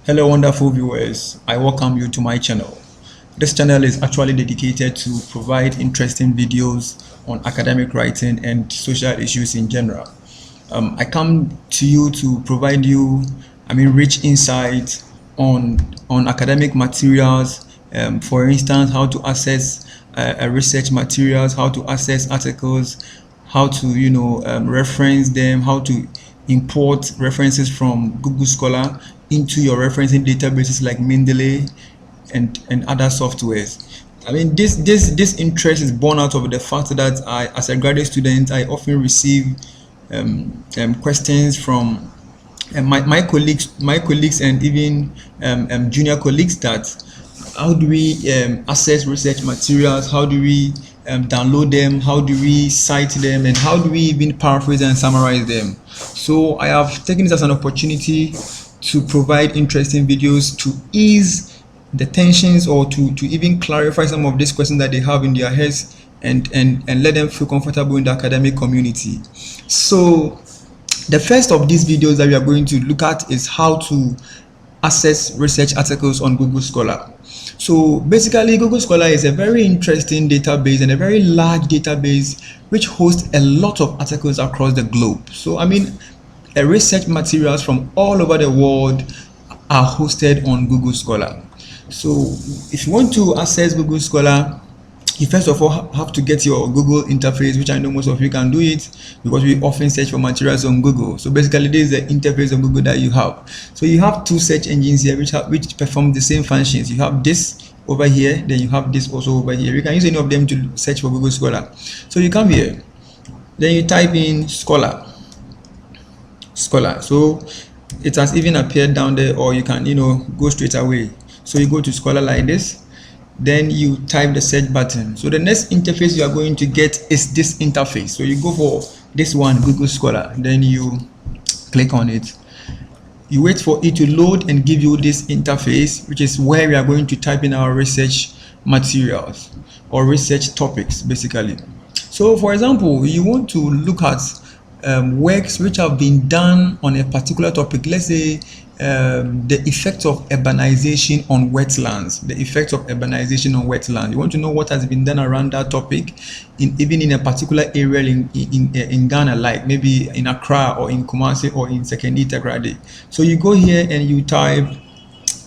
Hello, wonderful viewers. I welcome you to my channel. This channel is actually dedicated to provide interesting videos on academic writing and social issues in general. I come to you to provide you, rich insight on academic materials. For instance, how to access research materials, how to access articles, how to reference them, how to import references from Google Scholar into your referencing databases like Mendeley and other softwares. This interest is born out of the fact that I, as a graduate student, I often receive questions from my colleagues and even junior colleagues that how do we access research materials, how do we download them, how do we cite them, and how do we even paraphrase and summarize them. So I have taken this as an opportunity to provide interesting videos to ease the tensions or to even clarify some of these questions that they have in their heads and let them feel comfortable in the academic community. So the first of these videos that we are going to look at is how to access research articles on Google Scholar. So basically, Google Scholar is a very interesting database and a very large database which hosts a lot of articles across the globe. So research materials from all over the world are hosted on Google Scholar. So if you want to access Google Scholar, you first of all have to get your Google interface, which I know most of you can do it because we often search for materials on Google. So basically, this is the interface of Google that you have. So you have two search engines here which perform the same functions. You have this over here, then you have this also over here. You can use any of them to search for Google Scholar. So you come here, then you type in Scholar. So it has even appeared down there, or you can go straight away. So you go to Scholar like this, then you type the search button. So the next interface you are going to get is this interface. So you go for this one, Google Scholar, then you click on it. You wait for it to load and give you this interface, which is where we are going to type in our research materials or research topics basically. So for example, you want to look at works which have been done on a particular topic. Let's say the effect of urbanization on wetlands. You want to know what has been done around that topic, even in a particular area in Ghana, like maybe in Accra or in Kumasi or in Sekondi Takoradi. So you go here and you type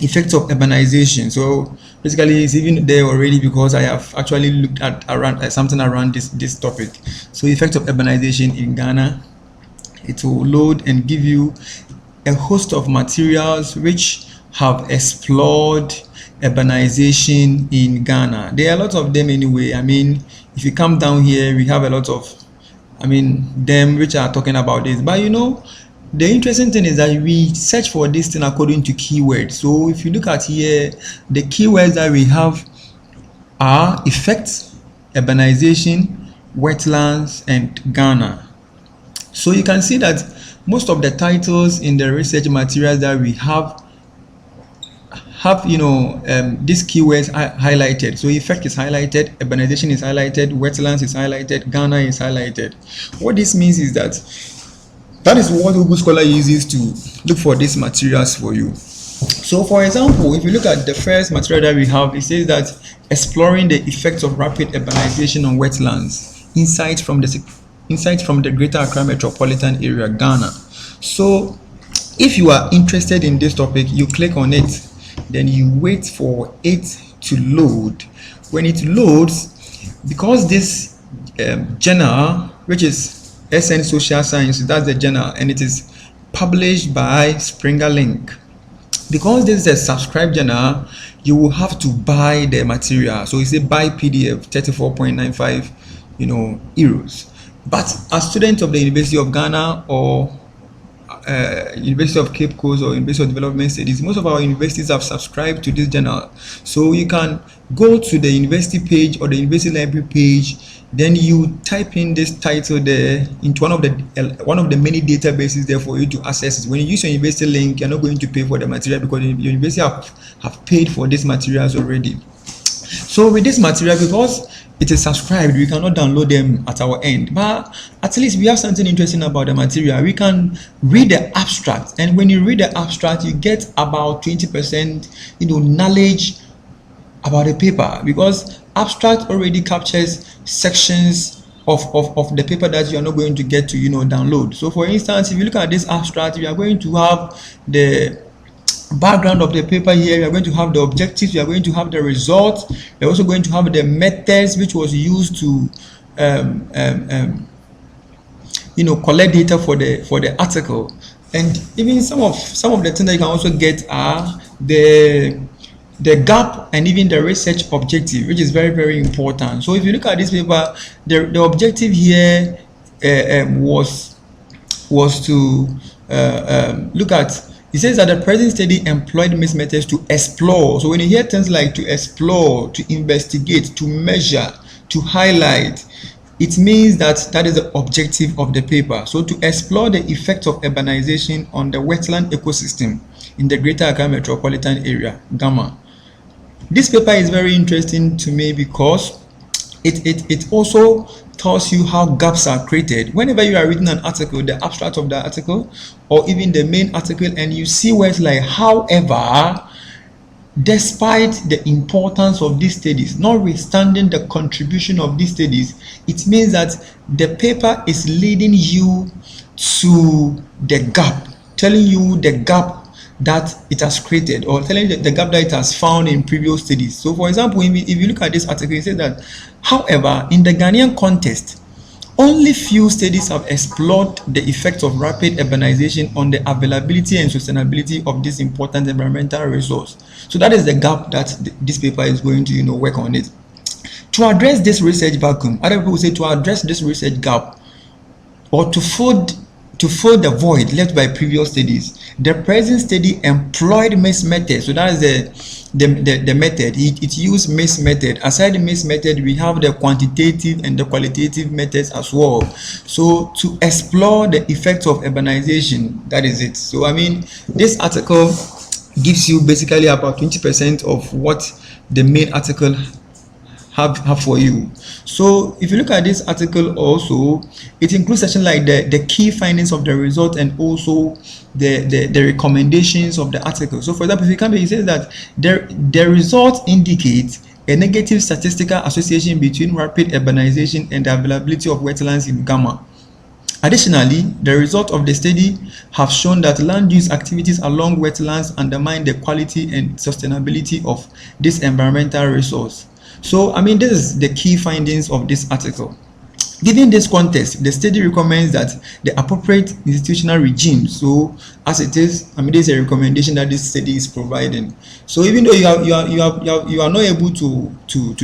effects of urbanization. So basically it's even there already because I have actually looked at something around this topic. So effects of urbanization in Ghana, it will load and give you a host of materials which have explored urbanization in Ghana. There are a lot of them anyway. If you come down here, we have a lot of them which are talking about this. But the interesting thing is that we search for this thing according to keywords. So if you look at here, the keywords that we have are effects, urbanization, wetlands, and Ghana. So you can see that most of the titles in the research materials that we have these keywords highlighted. So effect is highlighted, urbanization is highlighted, wetlands is highlighted, Ghana is highlighted. What this means is that is what Google Scholar uses to look for these materials for you. So for example, if you look at the first material that we have, it says that exploring the effects of rapid urbanization on wetlands, insights from the Greater Accra Metropolitan Area, Ghana. So if you are interested in this topic, you click on it, then you wait for it to load. When it loads, because this journal, which is SN Social Science, that's the journal, and it is published by Springer Link. Because this is a subscribed journal, you will have to buy the material. So it's a buy PDF, 34.95 euros. But as students of the University of Ghana or University of Cape Coast or University of Development Studies, most of our universities have subscribed to this journal. So you can go to the university page or the university library page, then you type in this title there into one of the many databases there for you to access it. When you use your university link, you're not going to pay for the material because your university have paid for these materials already. So with this material, because it is subscribed, we cannot download them at our end, but at least we have something interesting about the material. We can read the abstract, and when you read the abstract, you get about 20% knowledge about the paper, because abstract already captures sections of the paper that you are not going to get to download. So for instance, if you look at this abstract, we are going to have the background of the paper here, we are going to have the objectives, we are going to have the results, we're also going to have the methods which was used to collect data for the article. And even some of the things that you can also get are the gap and even the research objective, which is very, very important. So if you look at this paper, the objective here was to look at, it says that the present study employed mixed methods to explore. So when you hear things like to explore, to investigate, to measure, to highlight, it means that that is the objective of the paper. So to explore the effect of urbanization on the wetland ecosystem in the Greater Accra metropolitan area, Gamma. This paper is very interesting to me because it also tells you how gaps are created. Whenever you are reading an article, the abstract of the article or even the main article, and you see words like however, despite the importance of these studies, notwithstanding the contribution of these studies, it means that the paper is leading you to the gap, telling you the gap that it has created, or telling the gap that it has found in previous studies. So for example, if you look at this article, it says that however, in the Ghanaian context, only few studies have explored the effects of rapid urbanization on the availability and sustainability of this important environmental resource. So that is the gap that this paper is going to work on it. To address this research vacuum, other people say to address this research gap, or to fill the void left by previous studies, the present study employed mixed methods. So that is the method. It used mixed method. Aside the mixed method, we have the quantitative and the qualitative methods as well. So to explore the effects of urbanization, that is it. So I mean, this article gives you basically about 20% of what the main article have for you. So if you look at this article also, it includes section like the key findings of the result and also the recommendations of the article. So for example, if you come here, it says that the results indicate a negative statistical association between rapid urbanization and the availability of wetlands in Ghana. Additionally, the results of the study have shown that land use activities along wetlands undermine the quality and sustainability of this environmental resource. So, I mean, this is the key findings of this article. Given this context, the study recommends that the appropriate institutional regime, so as it is, I mean, this is a recommendation that this study is providing. So even though you are not able to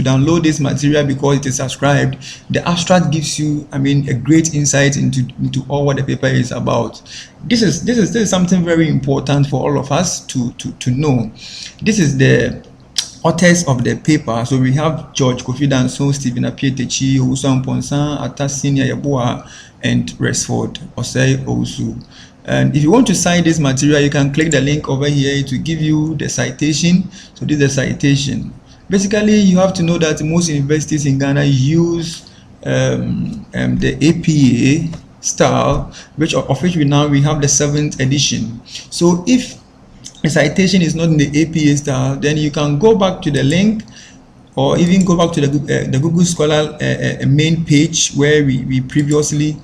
download this material because it is subscribed, the abstract gives you, I mean, a great insight into all what the paper is about. This is something very important for all of us to know. This is the authors of the paper. So we have George Kofi Danso, Stephen Apietechi, Owusu Ponsan, Atasini Ayeboa, and Resford Osei Owusu. And if you want to cite this material, you can click the link over here to give you the citation. So this is the citation. Basically, you have to know that most universities in Ghana use the APA style, of which we have the 7th edition. So if the citation is not in the APA style, then you can go back to the link or even go back to the Google Scholar main page where we previously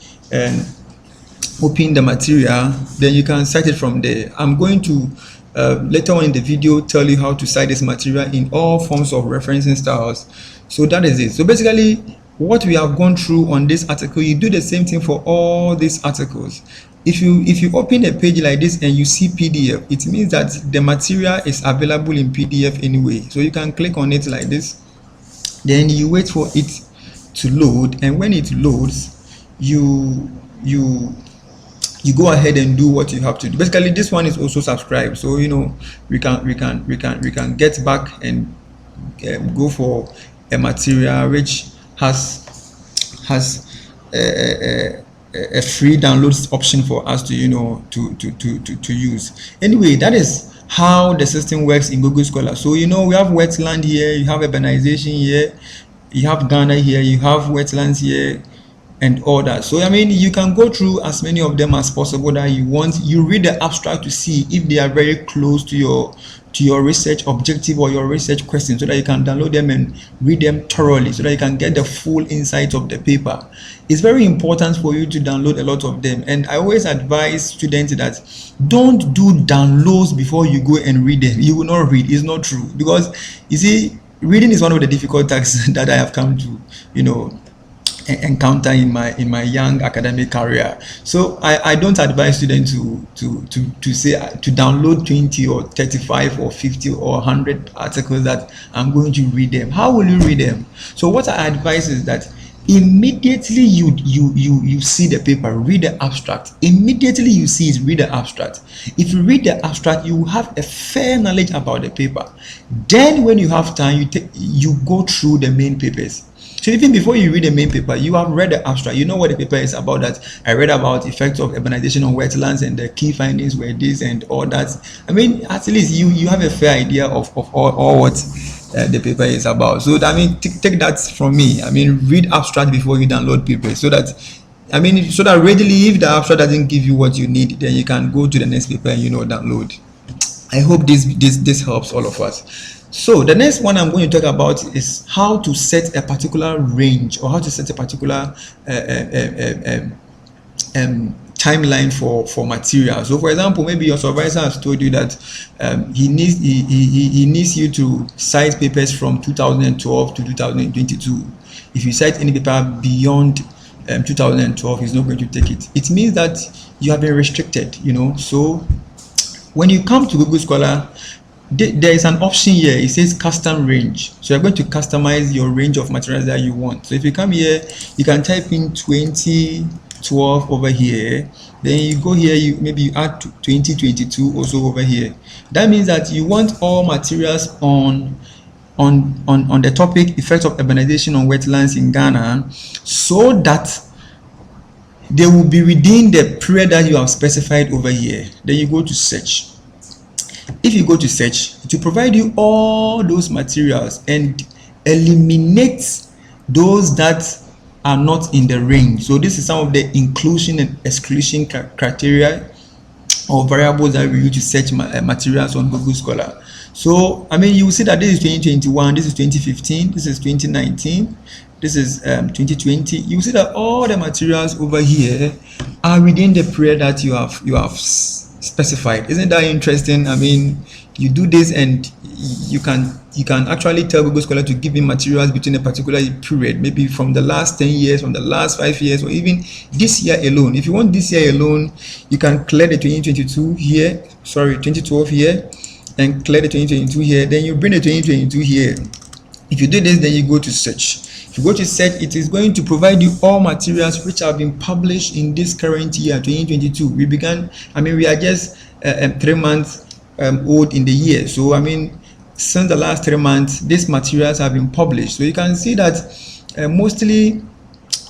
opened the material. Then you can cite it from there. I'm going to later on in the video tell you how to cite this material in all forms of referencing styles. So that is it. So basically, what we have gone through on this article, you do the same thing for all these articles. If you open a page like this and you see PDF, it means that the material is available in PDF anyway. So you can click on it like this, then you wait for it to load, and when it loads, you go ahead and do what you have to do. Basically, this one is also subscribed, so we can get back and go for a material which has a free download option for us to use. Anyway, that is how the system works in Google Scholar. So we have wetland here, you have urbanization here, you have Ghana here, you have wetlands here, and all that. So I mean, you can go through as many of them as possible that you want. You read the abstract to see if they are very close to your research objective or your research question, so that you can download them and read them thoroughly, so that you can get the full insight of the paper. It's very important for you to download a lot of them, and I always advise students that don't do downloads before you go and read them. You will not read. It's not true, because you see, reading is one of the difficult tasks that I have come to encounter in my young academic career. So I don't advise students to say to download 20 or 35 or 50 or 100 articles that I'm going to read them. How will you read them? So what I advise is that immediately you see the paper, read the abstract. Immediately you see it, read the abstract. If you read the abstract, you have a fair knowledge about the paper. Then when you have time, you go through the main papers. So even before you read the main paper, you have read the abstract. You know what the paper is about. That I read about effects of urbanization on wetlands, and the key findings were this and all that. I mean, at least you have a fair idea of all what the paper is about. So I mean, take that from me. I mean, read abstract before you download paper, so that readily, if the abstract doesn't give you what you need, then you can go to the next paper and download. I hope this helps all of us. So the next one I'm going to talk about is how to set a particular range, or how to set a particular timeline for material. So for example, maybe your supervisor has told you that he needs you to cite papers from 2012 to 2022. If you cite any paper beyond 2012, he's not going to take it. It means that you have been restricted, So when you come to Google Scholar, there is an option here. It says custom range. So you're going to customize your range of materials that you want. So if you come here, you can type in 2012 over here. Then you go here, maybe you add 2022 also over here. That means that you want all materials on the topic effects of urbanization on wetlands in Ghana, so that they will be within the period that you have specified over here. Then you go to search. If you go to search, it will provide you all those materials and eliminate those that are not in the range. So this is some of the inclusion and exclusion criteria or variables that we use to search materials on Google Scholar. So I mean, you will see that this is 2021, this is 2015, this is 2019, this is 2020. You will see that all the materials over here are within the period that you have specified. Isn't that interesting? I mean, you do this and you can actually tell Google Scholar to give you materials between a particular period, maybe from the last 10 years, from the last 5 years, or even this year alone. If you want this year alone, you can clear the 2012 here, and clear the 2022 here. Then you bring the 2022 here. If you do this, then you go to search. If you go to search, it is going to provide you all materials which have been published in this current year, 2022. We are just 3 months old in the year. So I mean, since the last 3 months, these materials have been published. So you can see that mostly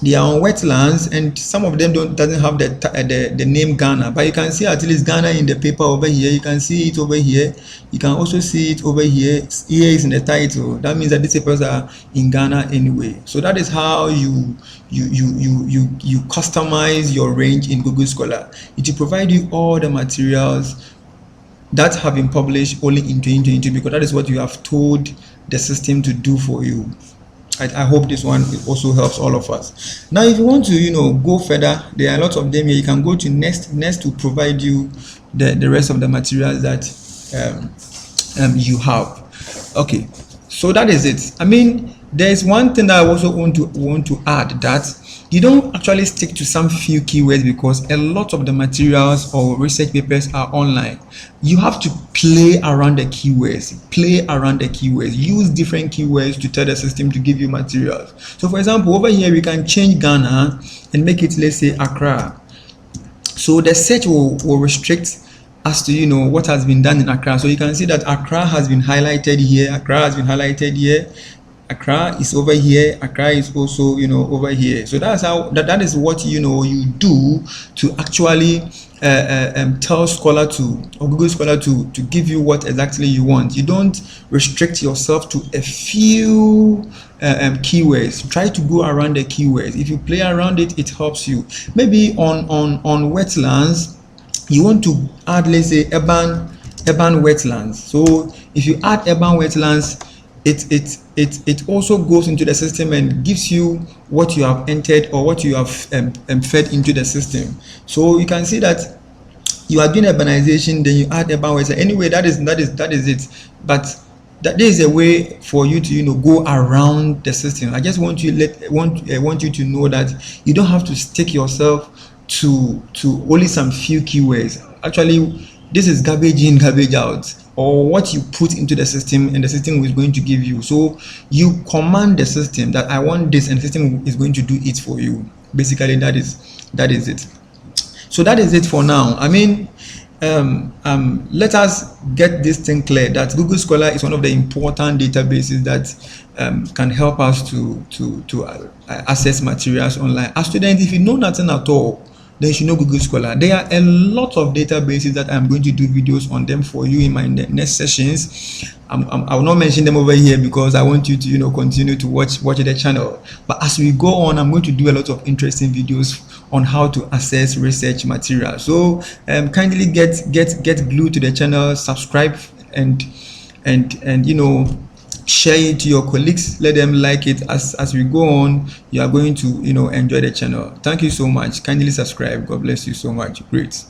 they are on wetlands, and some of them doesn't have the name Ghana, but you can see at least Ghana in the paper over here. You can see it over here. You can also see it over here. Here is in the title. That means that these papers are in Ghana anyway. So that is how you customize your range in Google Scholar. It will provide you all the materials that have been published only in 2022, because that is what you have told the system to do for you. I hope this one also helps all of us. Now, if you want to go further, there are a lot of them here. You can go to next to provide you the rest of the materials that you have. Okay, so that is it. I mean, there is one thing that I also want to add, that you don't actually stick to some few keywords, because a lot of the materials or research papers are online. You have to play around the keywords. Use different keywords to tell the system to give you materials. So for example, over here we can change Ghana and make it, let's say, Accra. So the search will restrict as to what has been done in Accra. So you can see that Accra has been highlighted here. Accra is over here. Accra is also over here. So that's how that is what you do to actually tell Scholar to or Google Scholar to give you what exactly you want. You don't restrict yourself to a few keywords. Try to go around the keywords. If you play around it, it helps you. Maybe on wetlands, you want to add, let's say, urban wetlands. So if you add urban wetlands, it also goes into the system and gives you what you have entered or what you have fed into the system. So you can see that you are doing urbanization, then you add urban wetlands. Anyway, that is it. But that there is a way for you to go around the system. I just want want you to know that you don't have to stick yourself to only some few keywords. Actually, this is garbage in, garbage out, or what you put into the system and the system is going to give you. So you command the system that I want this, and the system is going to do it for you. Basically, that is it. So that is it for now. I mean, let us get this thing clear that Google Scholar is one of the important databases that can help us to access materials online. As students, if you know nothing at all, then you should know Google Scholar. There are a lot of databases that I'm going to do videos on them for you in my next sessions. I will not mention them over here because I want you to continue to watch the channel. But as we go on, I'm going to do a lot of interesting videos on how to access research material. So kindly get glued to the channel, subscribe, and share it to your colleagues. Let them like it. As we go on, you are going to enjoy the channel. Thank you so much. Kindly subscribe. God bless you so much. Great.